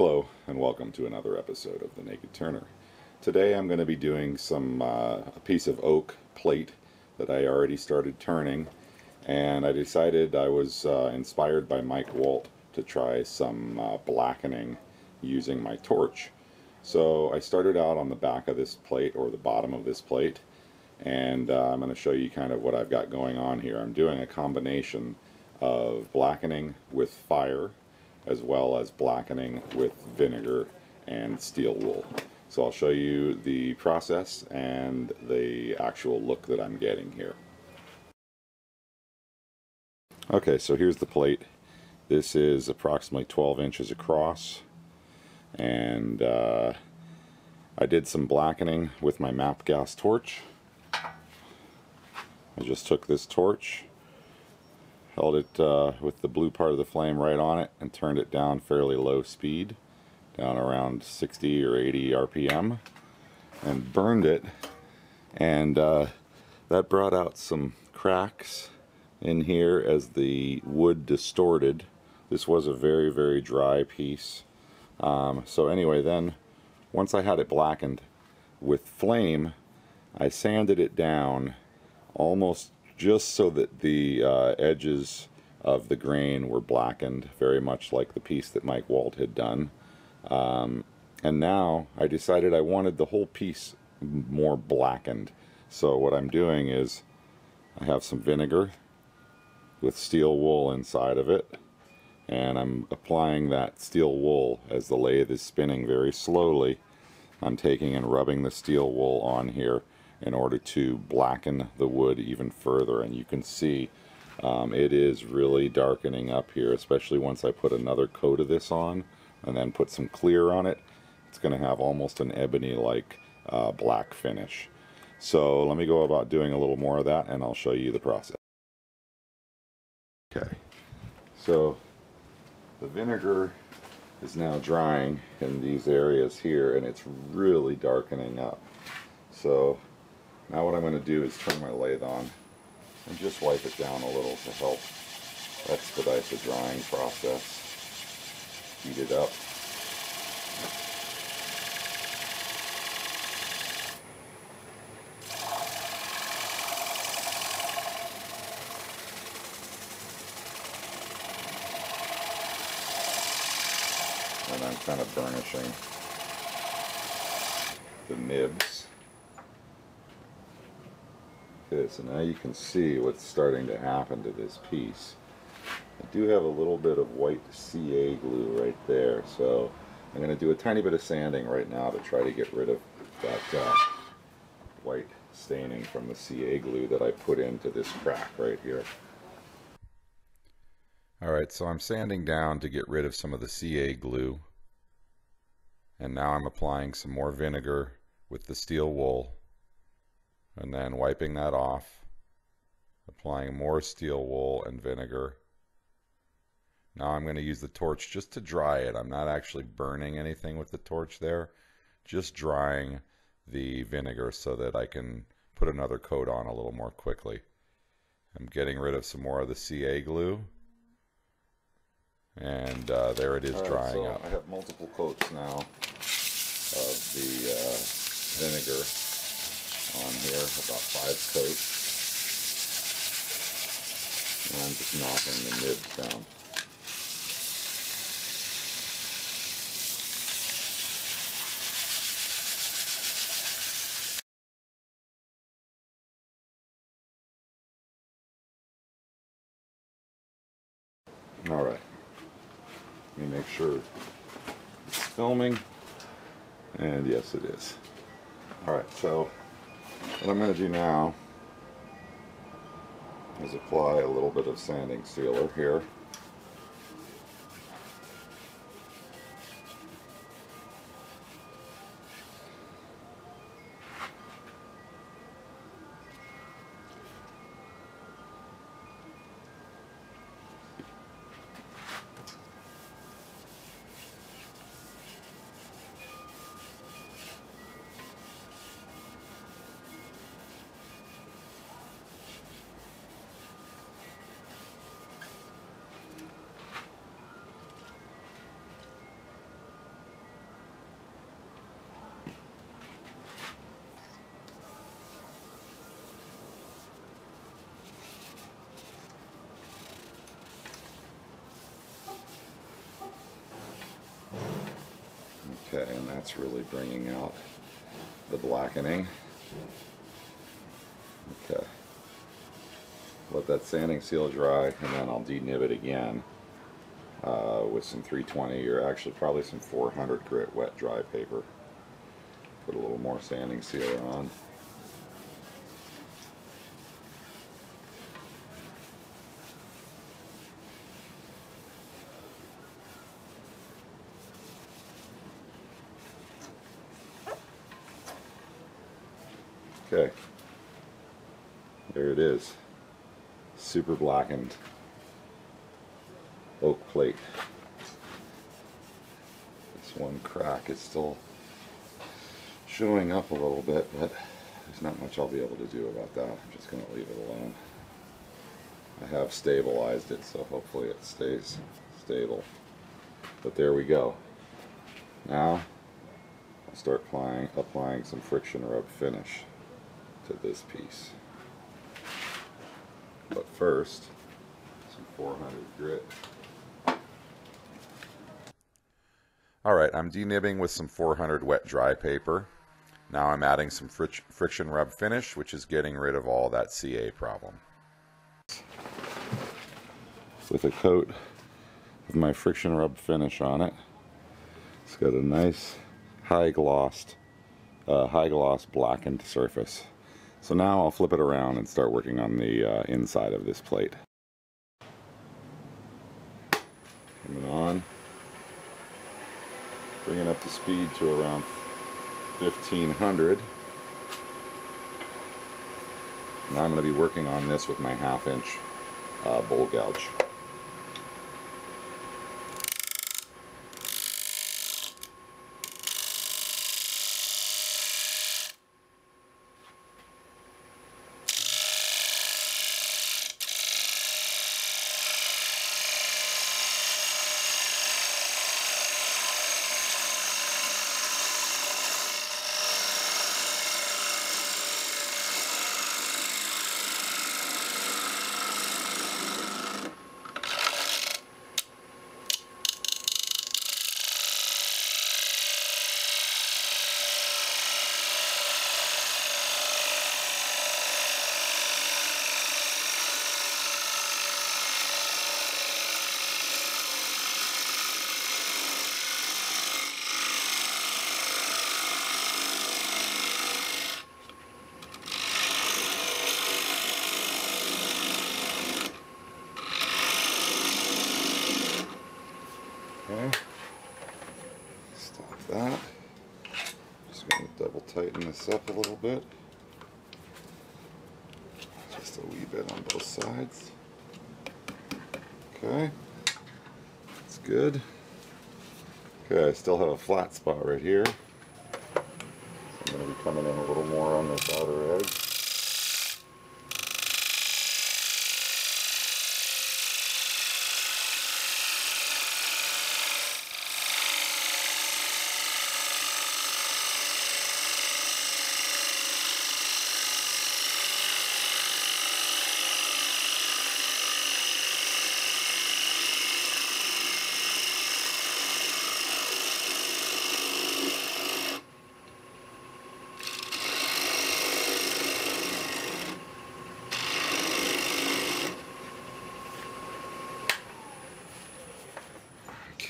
Hello and welcome to another episode of The Naked Turner. Today I'm going to be doing a piece of oak plate that I already started turning, and I decided I was inspired by Mike Walt to try some blackening using my torch. So I started out on the back of this plate, or the bottom of this plate, and I'm going to show you kind of what I've got going on here. I'm doing a combination of blackening with fire as well as blackening with vinegar and steel wool. So I'll show you the process and the actual look that I'm getting here. Okay, so here's the plate. This is approximately 12 inches across, and I did some blackening with my MAP gas torch. I just took this torch, held it with the blue part of the flame right on it, and turned it down fairly low speed, down around 60 or 80 RPM, and burned it. And that brought out some cracks in here as the wood distorted. This was a very, very dry piece. So anyway, then once I had it blackened with flame, I sanded it down almost just so that the edges of the grain were blackened, very much like the piece that Mike Walt had done. And now I decided I wanted the whole piece more blackened. So what I'm doing is I have some vinegar with steel wool inside of it, and I'm applying that steel wool as the lathe is spinning very slowly. I'm taking and rubbing the steel wool on here in order to blacken the wood even further, and you can see it is really darkening up here, especially once I put another coat of this on and then put some clear on it. It's going to have almost an ebony-like black finish. So let me go about doing a little more of that and I'll show you the process. Okay, so the vinegar is now drying in these areas here, and it's really darkening up. So now what I'm going to do is turn my lathe on and just wipe it down a little to help expedite the drying process. Heat it up. And I'm kind of burnishing the nibs. Okay, so now you can see what's starting to happen to this piece. I do have a little bit of white CA glue right there, so I'm going to do a tiny bit of sanding right now to try to get rid of that white staining from the CA glue that I put into this crack right here. Alright, so I'm sanding down to get rid of some of the CA glue, and now I'm applying some more vinegar with the steel wool, and then wiping that off, applying more steel wool and vinegar. Now I'm going to use the torch just to dry it. I'm not actually burning anything with the torch there, just drying the vinegar so that I can put another coat on a little more quickly. I'm getting rid of some more of the CA glue, and there it is. All right, drying up. I have multiple coats now of the vinegar on here, about 5 coats, and I'm just knocking the nibs down. Alright, let me make sure it's filming, and yes it is. Alright, so what I'm going to do now is apply a little bit of sanding sealer here. That's really bringing out the blackening. Okay. Let that sanding seal dry, and then I'll denib it again with some 320, or actually probably some 400 grit wet dry paper. Put a little more sanding sealer on. Okay, there it is. Super blackened oak plate. This one crack is still showing up a little bit, but there's not much I'll be able to do about that. I'm just going to leave it alone. I have stabilized it, so hopefully it stays stable. But there we go. Now I'll start applying some friction rub finish to this piece. But first, some 400 grit. Alright, I'm denibbing with some 400 wet dry paper. Now I'm adding some friction rub finish, which is getting rid of all that CA problem. With a coat of my friction rub finish on it, it's got a nice high gloss blackened surface. So now I'll flip it around and start working on the inside of this plate. Coming on, bringing up the speed to around 1500. Now I'm going to be working on this with my 1/2 inch bowl gouge. Okay, stop that. Just going to double tighten this up a little bit. Just a wee bit on both sides. Okay, that's good. Okay, I still have a flat spot right here. So I'm going to be coming in a little more on this outer edge.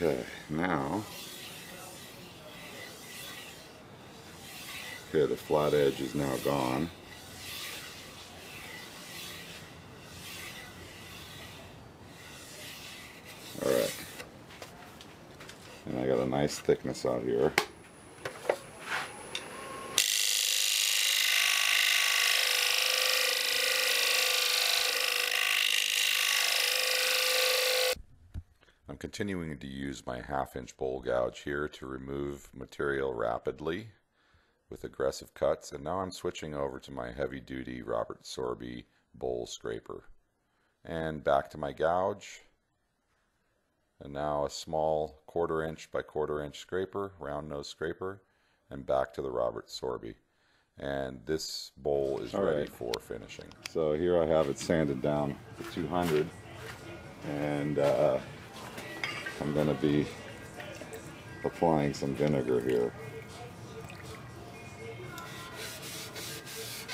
Okay, now, the flat edge is now gone. Alright, and I got a nice thickness out here. I'm continuing to use my 1/2 inch bowl gouge here to remove material rapidly with aggressive cuts, and now I'm switching over to my heavy duty Robert Sorby bowl scraper. And back to my gouge, and now a small 1/4 inch by 1/4 inch scraper, round nose scraper, and back to the Robert Sorby. And this bowl is ready for finishing. So here I have it sanded down to 200, and I'm going to be applying some vinegar here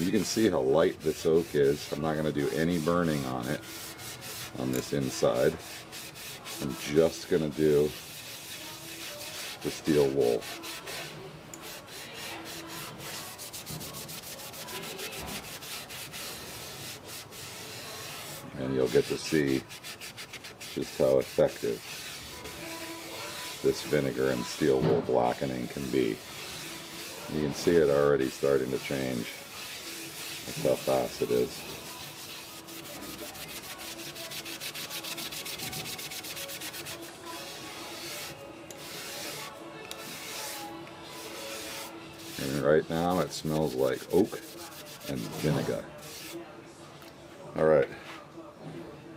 You can see how light this oak is. I'm not going to do any burning on it on this inside. I'm just going to do the steel wool. And you'll get to see just how effective this vinegar and steel wool blackening can be. You can see it already starting to change. That's how fast it is. And right now it smells like oak and vinegar. Alright,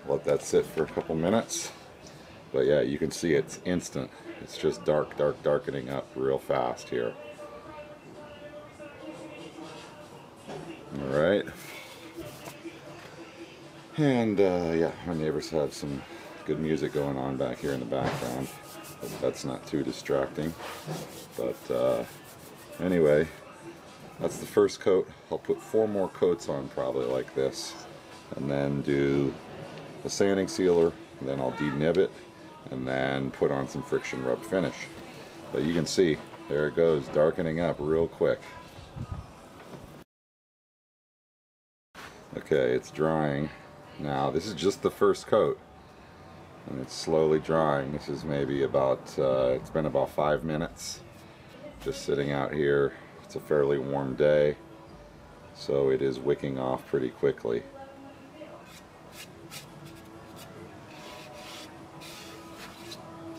let that sit for a couple minutes. But yeah, you can see it's instant. It's just darkening up real fast here. Alright. And yeah, my neighbors have some good music going on back here in the background. Hope that's not too distracting. But anyway, that's the first coat. I'll put 4 more coats on probably like this. And then do a sanding sealer. And then I'll denib it. And then put on some friction rub finish. But you can see, there it goes, darkening up real quick. Okay, it's drying. Now, this is just the first coat. And it's slowly drying. This is maybe about, it's been about 5 minutes. Just sitting out here. It's a fairly warm day. So it is wicking off pretty quickly.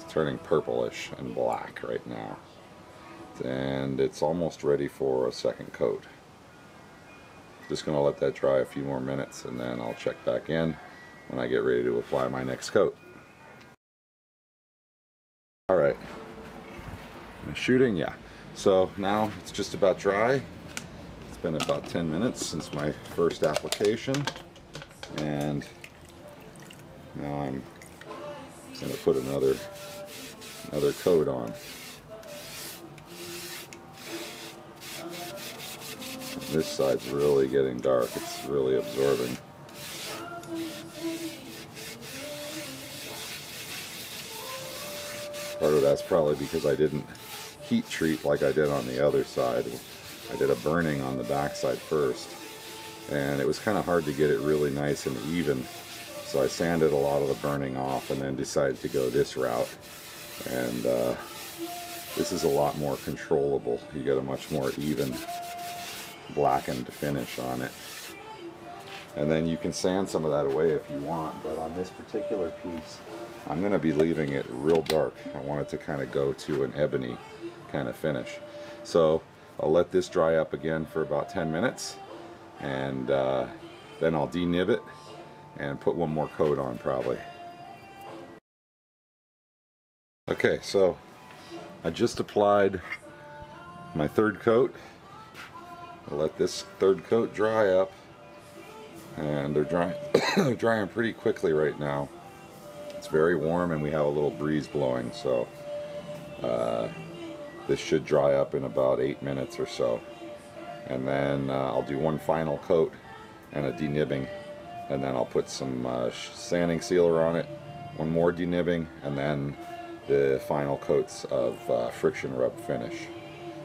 Turning purplish and black right now, and it's almost ready for a second coat. Just gonna let that dry a few more minutes and then I'll check back in when I get ready to apply my next coat. Alright, shooting, yeah. So now it's just about dry. It's been about 10 minutes since my first application, and now I'm gonna put another coat on. This side's really getting dark. It's really absorbing. Part of that's probably because I didn't heat treat like I did on the other side. I did a burning on the back side first, and it was kind of hard to get it really nice and even. So I sanded a lot of the burning off and then decided to go this route. And this is a lot more controllable. You get a much more even blackened finish on it. And then you can sand some of that away if you want, but on this particular piece I'm going to be leaving it real dark. I want it to kind of go to an ebony kind of finish. So I'll let this dry up again for about 10 minutes, and then I'll denib it and put 1 more coat on probably. Okay, so I just applied my 3rd coat. I'll let this 3rd coat dry up, and they're drying, they're drying pretty quickly right now. It's very warm and we have a little breeze blowing, so this should dry up in about 8 minutes or so. And then I'll do 1 final coat and a denibbing, and then I'll put some sanding sealer on it, 1 more denibbing, and then the final coats of friction rub finish.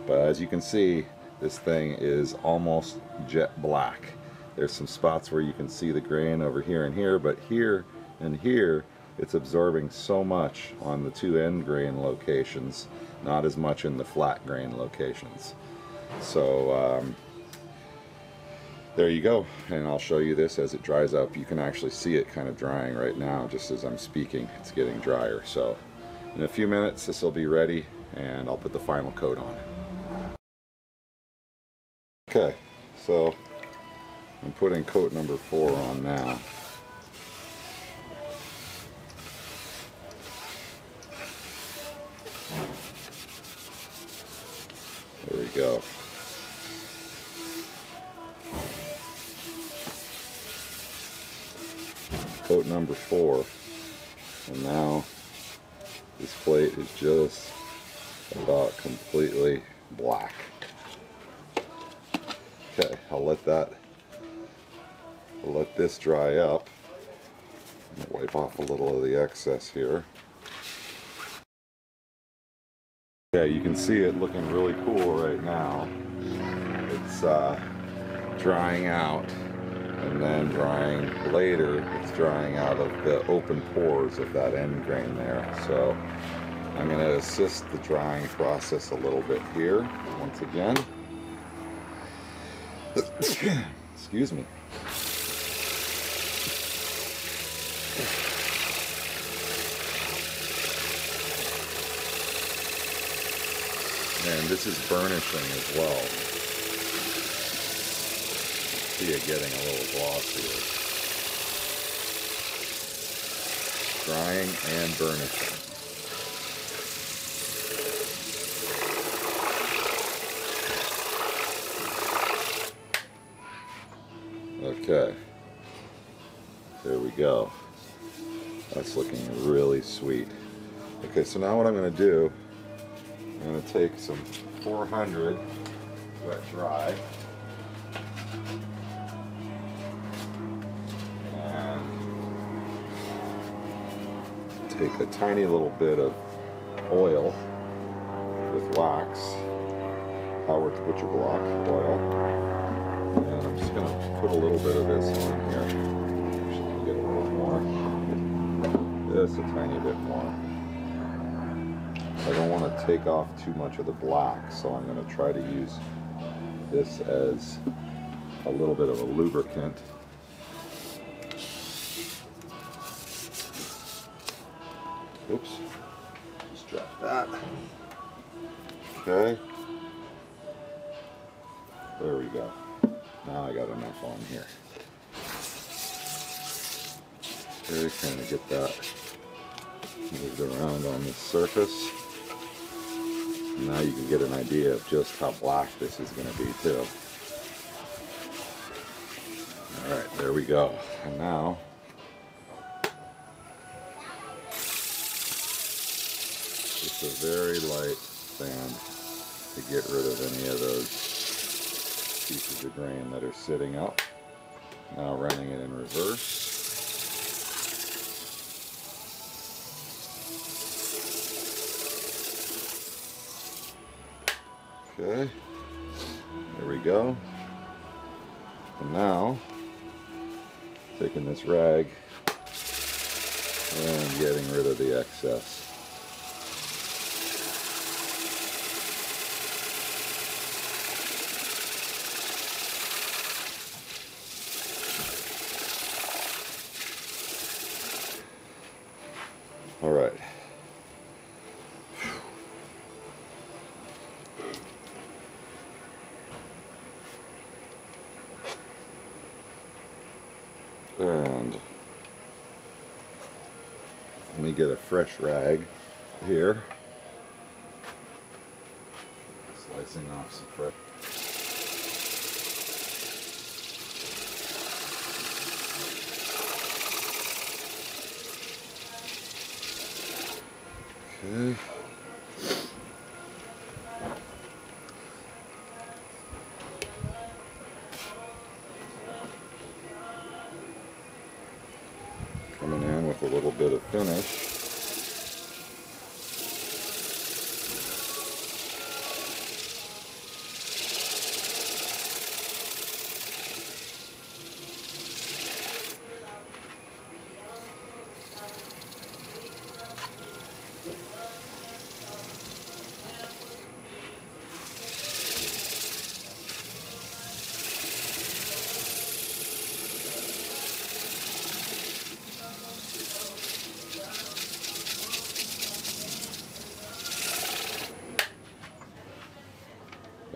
But as you can see, this thing is almost jet black. There's some spots where you can see the grain over here and here, but here and here it's absorbing so much on the 2 end grain locations, not as much in the flat grain locations. So there you go, and I'll show you this as it dries up. You can actually see it kind of drying right now just as I'm speaking. It's getting drier. So in a few minutes this will be ready, and I'll put the final coat on. Okay, so I'm putting coat number 4 on now. There we go. Coat number 4, and now this plate is just about completely black. Okay, I'll let this dry up. Wipe off a little of the excess here. Okay, you can see it looking really cool right now. It's drying out, and then drying later, it's drying out of the open pores of that end grain there. So I'm going to assist the drying process a little bit here once again. Excuse me. And this is burnishing as well. See it getting a little glossier. Drying and burnishing. Okay. There we go. That's looking really sweet. Okay, so now what I'm going to do, I'm going to take some 400 wet dry and take a tiny little bit of oil with wax, Howard's Butcher Block oil, and I'm just going to put a little bit of this on here. Actually, get a little more. Just a tiny bit more. I don't want to take off too much of the black, so I'm going to try to use this as a little bit of a lubricant. Oops, just drop that. Okay, there we go. Now I got enough on here. Okay, kind of get that moved around on the surface. Now you can get an idea of just how black this is going to be too. Alright, there we go. And now just a very light sand to get rid of any of those pieces of grain that are sitting up. Now running it in reverse. Okay, there we go. And now, taking this rag and getting rid of the excess. All right. And let me get a fresh rag here. Slicing off some fresh. Okay. Coming in with a little bit of finish.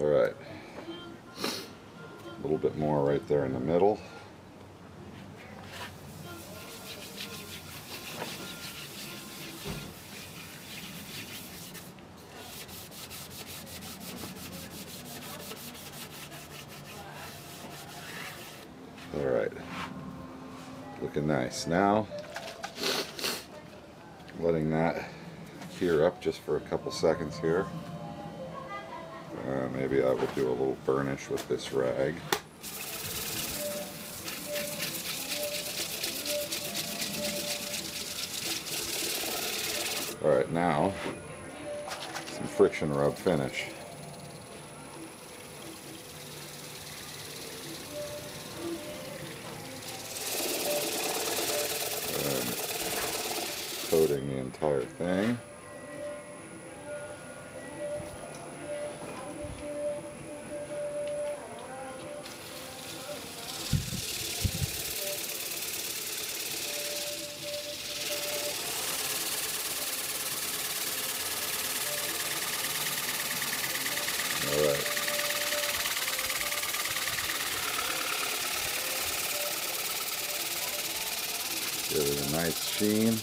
All right, a little bit more right there in the middle. All right, looking nice. Now, letting that cure up just for a couple seconds here. Maybe I will do a little burnish with this rag. Alright, now some friction rub finish. And coating the entire thing. Alright. Give it a nice sheen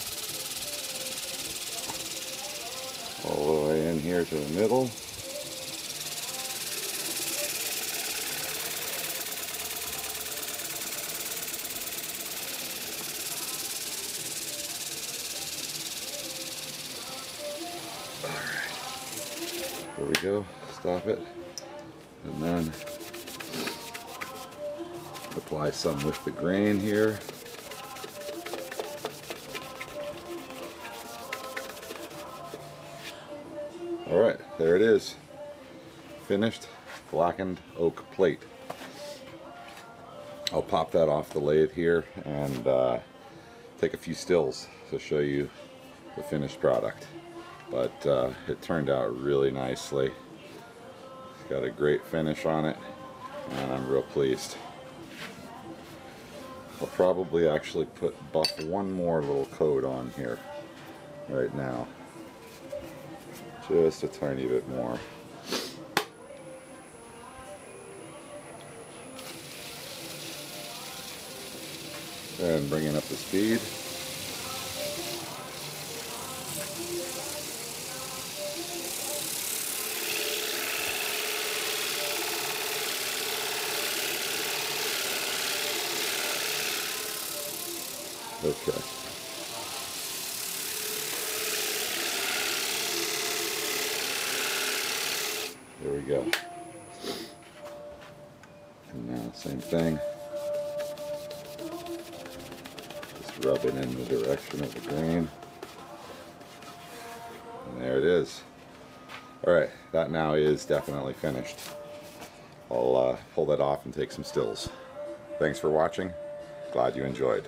all the way in here to the middle. Alright. There we go. Stop it. And then apply some with the grain here. Alright, there it is. Finished blackened oak plate. I'll pop that off the lathe here and take a few stills to show you the finished product. But it turned out really nicely. It's got a great finish on it, and I'm real pleased. I'll probably actually buff one more little coat on here right now. Just a tiny bit more. And bringing up the speed. Okay. There we go. And now same thing. Just rub it in the direction of the grain. And there it is. Alright, that now is definitely finished. I'll pull that off and take some stills. Thanks for watching. Glad you enjoyed.